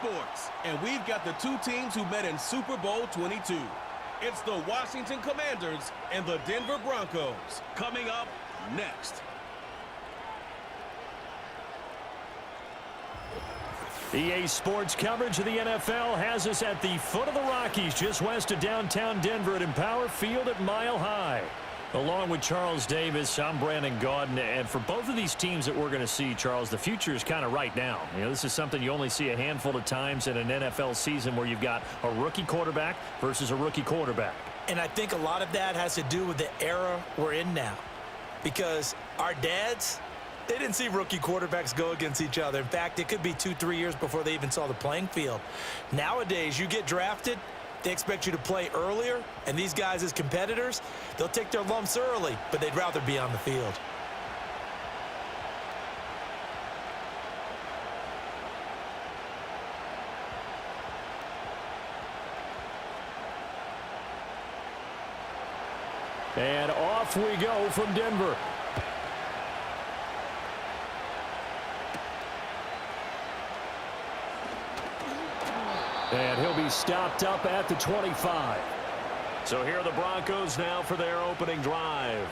sports, and we've got the two teams who met in Super Bowl 22. It's the Washington Commanders and the Denver Broncos. Coming up next. EA Sports coverage of the NFL has us at the foot of the Rockies, just west of downtown Denver at Empower Field at Mile High. Along with Charles Davis, I'm Brandon Gaudin, and for both of these teams that we're going to see, Charles, the future is kind of right now. You know, this is something you only see a handful of times in an NFL season where you've got a rookie quarterback versus a rookie quarterback. And I think a lot of that has to do with the era we're in now, because our dads, they didn't see rookie quarterbacks go against each other. In fact, it could be 2-3 years before they even saw the playing field. Nowadays, you get drafted, they expect you to play earlier, and these guys as competitors, they'll take their lumps early, but they'd rather be on the field. And off we go from Denver. And he'll be stopped up at the 25. So here are the Broncos now for their opening drive.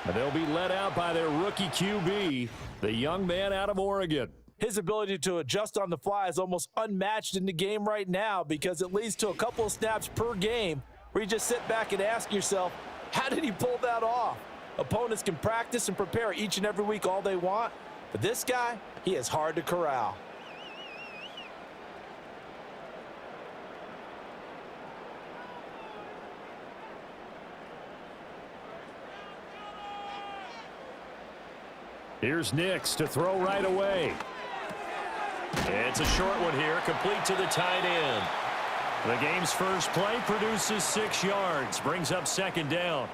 And they'll be led out by their rookie QB, the young man out of Oregon. His ability to adjust on the fly is almost unmatched in the game right now, because it leads to a couple of snaps per game where you just sit back and ask yourself, how did he pull that off? Opponents can practice and prepare each and every week all they want, but this guy, he is hard to corral. Here's Nix to throw right away. It's a short one here, complete to the tight end. The game's first play produces 6 yards, brings up second down.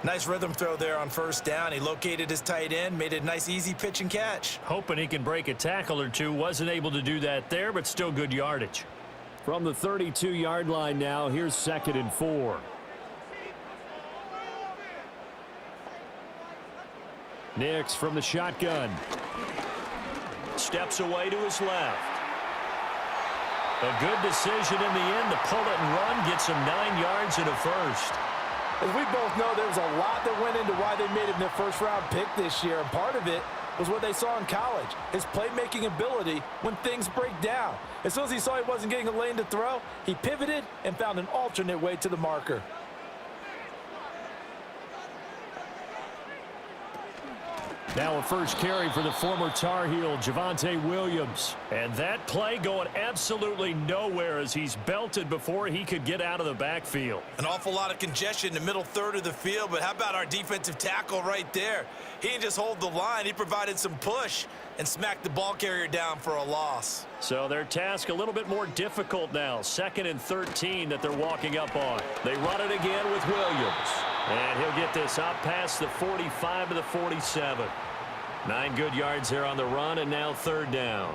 Nice rhythm throw there on first down. He located his tight end, made a nice easy pitch and catch. Hoping he can break a tackle or two. Wasn't able to do that there, but still good yardage. From the 32-yard line now, here's 2nd and 4. Nix from the shotgun. Steps away to his left. A good decision in the end to pull it and run. Gets him 9 yards and a first. As we both know, there was a lot that went into why they made him their first-round pick this year, and part of it was what they saw in college, his playmaking ability when things break down. As soon as he saw he wasn't getting a lane to throw, he pivoted and found an alternate way to the marker. Now a first carry for the former Tar Heel, Javonte Williams. And that play going absolutely nowhere as he's belted before he could get out of the backfield. An awful lot of congestion in the middle third of the field, but how about our defensive tackle right there? He didn't just hold the line, he provided some push and smacked the ball carrier down for a loss. So their task a little bit more difficult now. 2nd and 13 that they're walking up on. They run it again with Williams. And he'll get this up past the 45 to the 47. 9 good yards there on the run, and now 3rd down.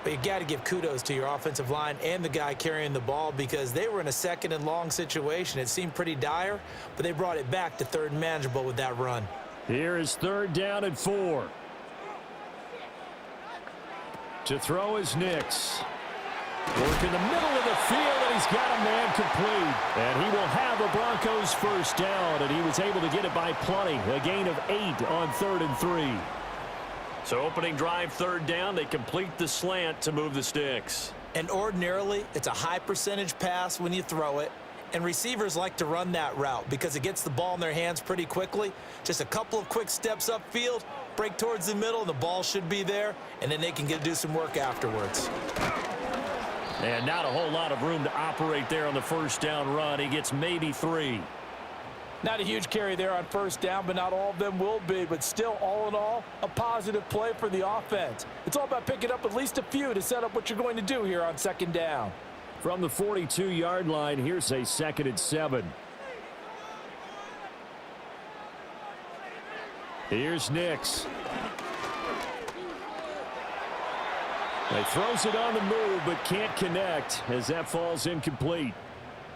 But you got to give kudos to your offensive line and the guy carrying the ball, because they were in a 2nd and long situation. It seemed pretty dire, but they brought it back to 3rd and manageable with that run. Here is 3rd down and 4. To throw is Nix. Work in the middle of the field, and he's got a man complete. And he will have a Broncos first down, and he was able to get it by plenty. A gain of 8 on 3rd and 3. So opening drive, 3rd down, they complete the slant to move the sticks. And ordinarily, it's a high percentage pass when you throw it. And receivers like to run that route because it gets the ball in their hands pretty quickly. Just a couple of quick steps upfield, break towards the middle, and the ball should be there. And then they can do some work afterwards. And not a whole lot of room to operate there on the first down run. He gets maybe 3. Not a huge carry there on first down, but not all of them will be. But still, all in all, a positive play for the offense. It's all about picking up at least a few to set up what you're going to do here on 2nd down. From the 42-yard line, here's a 2nd and 7. Here's Nix. He throws it on the move, but can't connect as that falls incomplete.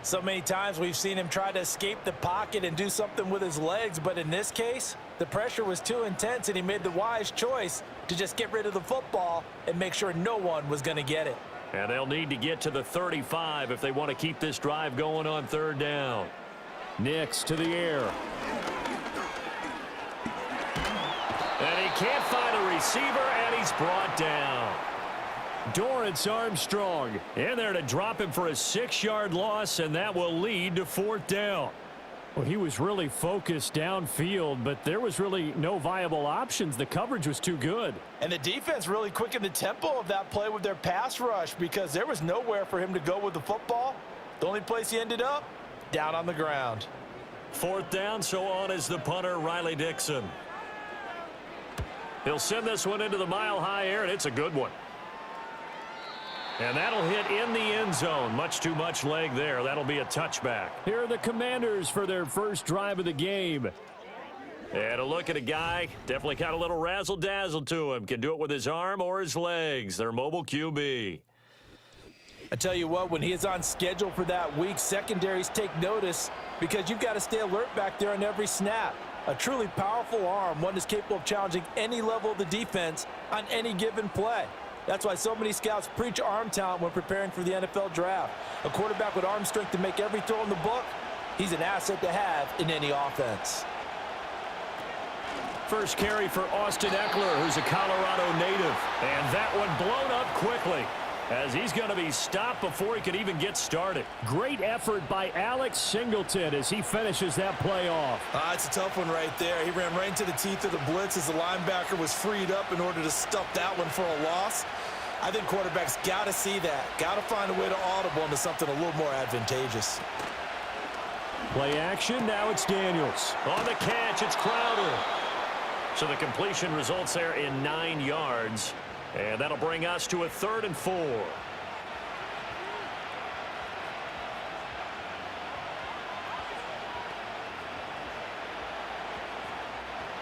So many times we've seen him try to escape the pocket and do something with his legs, but in this case, the pressure was too intense, and he made the wise choice to just get rid of the football and make sure no one was going to get it. And they'll need to get to the 35 if they want to keep this drive going on third down. Nix to the air. And he can't find a receiver, and he's brought down. Dorrance Armstrong in there to drop him for a 6-yard loss, and that will lead to fourth down. Well, he was really focused downfield, but there was really no viable options. The coverage was too good. And the defense really quickened the tempo of that play with their pass rush because there was nowhere for him to go with the football. The only place he ended up, down on the ground. Fourth down, so on is the punter, Riley Dixon. He'll send this one into the mile-high air, and it's a good one. And that'll hit in the end zone. Much too much leg there. That'll be a touchback. Here are the Commanders for their first drive of the game. And a look at a guy, definitely got a little razzle-dazzle to him. Can do it with his arm or his legs. Their mobile QB. I tell you what, when he is on schedule for that week, secondaries take notice because you've got to stay alert back there on every snap. A truly powerful arm, one that's capable of challenging any level of the defense on any given play. That's why so many scouts preach arm talent when preparing for the NFL draft. A quarterback with arm strength to make every throw in the book, he's an asset to have in any offense. First carry for Austin Eckler, who's a Colorado native. And that one blown up quickly, as he's going to be stopped before he could even get started. Great effort by Alex Singleton as he finishes that play off. It's a tough one right there. He ran right into the teeth of the blitz as the linebacker was freed up in order to stuff that one for a loss. I think quarterbacks got to see that. Got to find a way to audible into something a little more advantageous. Play action, now it's Daniels. On the catch, it's Crowder. So the completion results there in 9 yards. And that'll bring us to a 3rd and 4.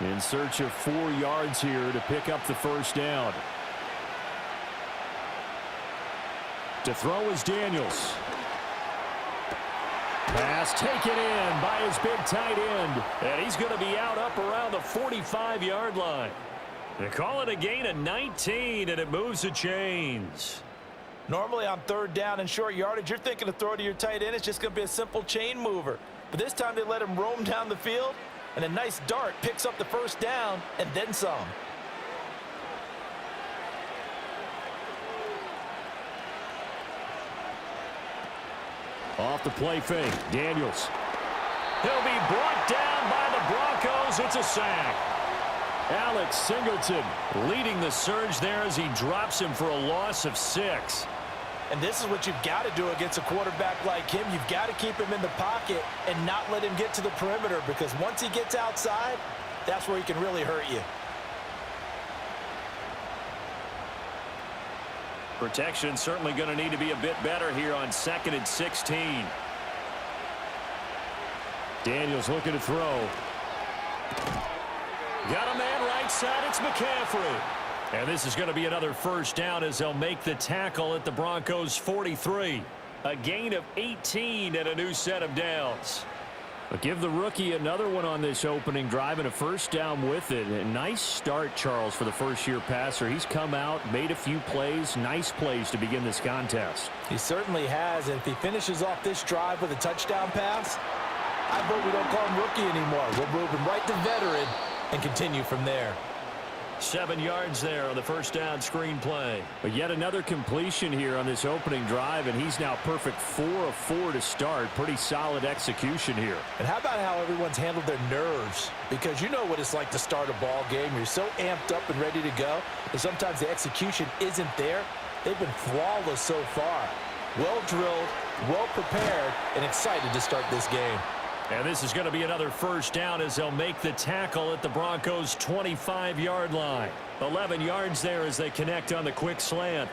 In search of 4 yards here to pick up the first down. To throw is Daniels. Pass taken in by his big tight end. And he's going to be out up around the 45-yard line. They call it a gain of 19, and it moves the chains. Normally on third down and short yardage, you're thinking to throw to your tight end. It's just going to be a simple chain mover. But this time they let him roam down the field, and a nice dart picks up the first down and then some. Off the play fake, Daniels. He'll be brought down by the Broncos. It's a sack. Alex Singleton leading the surge there as he drops him for a loss of 6. And this is what you've got to do against a quarterback like him. You've got to keep him in the pocket and not let him get to the perimeter, because once he gets outside, that's where he can really hurt you. Protection certainly going to need to be a bit better here on 2nd and 16. Daniels looking to throw. Got a man right side. It's McCaffrey. And this is going to be another first down as they'll make the tackle at the Broncos' 43. A gain of 18 and a new set of downs. But give the rookie another one on this opening drive and a first down with it. A nice start, Charles, for the first-year passer. He's come out, made a few plays, nice plays to begin this contest. He certainly has, and if he finishes off this drive with a touchdown pass, I vote we don't call him rookie anymore. We'll move him right to veteran and continue from there. 7 yards there on the first down screen play. But yet another completion here on this opening drive, and he's now perfect 4 of 4 to start. Pretty solid execution here. And how about how everyone's handled their nerves? Because you know what it's like to start a ball game. You're so amped up and ready to go, and sometimes the execution isn't there. They've been flawless so far. Well drilled, well prepared, and excited to start this game. And this is going to be another first down as they'll make the tackle at the Broncos' 25-yard line. 11 yards there as they connect on the quick slant.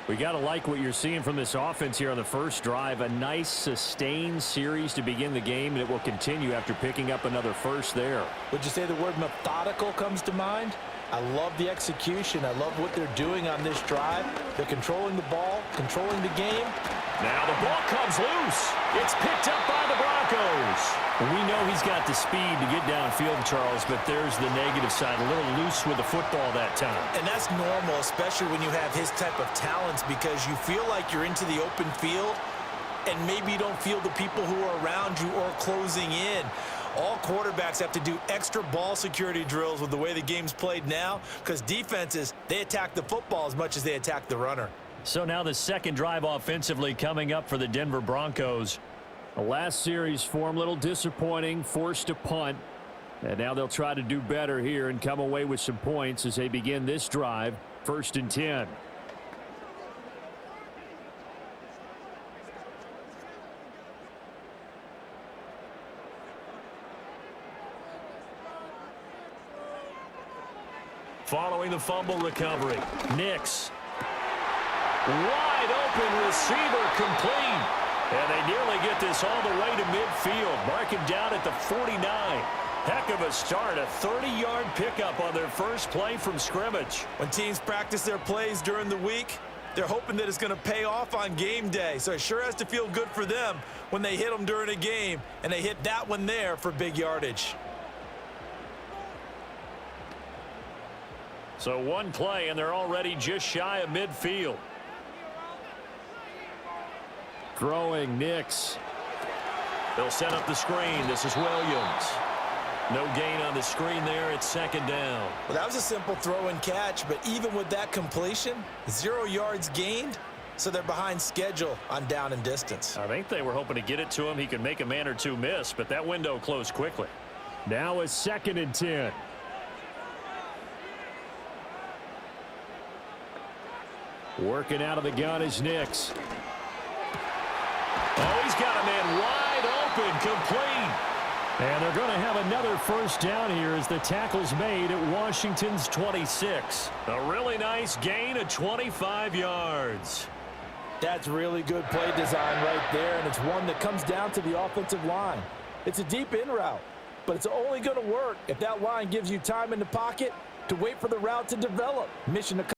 We got to like what you're seeing from this offense here on the first drive. A nice sustained series to begin the game, and it will continue after picking up another first there. Would you say the word methodical comes to mind? I love the execution. I love what they're doing on this drive. They're controlling the ball, controlling the game. Now the ball comes loose. It's picked up by the Broncos. We know he's got the speed to get downfield, Charles, but there's the negative side. A little loose with the football that time. And that's normal, especially when you have his type of talents, because you feel like you're into the open field and maybe you don't feel the people who are around you or closing in. All quarterbacks have to do extra ball security drills with the way the game's played now, because defenses, they attack the football as much as they attack the runner. So now the second drive offensively coming up for the Denver Broncos. The last series form a little disappointing, forced a punt. And now they'll try to do better here and come away with some points as they begin this drive, 1st and 10. Following the fumble recovery, Nix. Wide open receiver complete. And they nearly get this all the way to midfield. Mark him down at the 49. Heck of a start, a 30-yard pickup on their first play from scrimmage. When teams practice their plays during the week, they're hoping that it's going to pay off on game day. So it sure has to feel good for them when they hit them during a game, and they hit that one there for big yardage. So one play, and they're already just shy of midfield. Throwing Nix. They'll set up the screen. This is Williams. No gain on the screen there. It's 2nd down. Well, that was a simple throw and catch, but even with that completion, 0 yards gained, so they're behind schedule on down and distance. I think they were hoping to get it to him. He could make a man or two miss, but that window closed quickly. Now it's 2nd and 10. Working out of the gun is Nix. Oh, he's got a man wide open, complete. And they're going to have another 1st down here as the tackle's made at Washington's 26. A really nice gain of 25 yards. That's really good play design right there, and it's one that comes down to the offensive line. It's a deep in route, but it's only going to work if that line gives you time in the pocket to wait for the route to develop. Mission accomplished.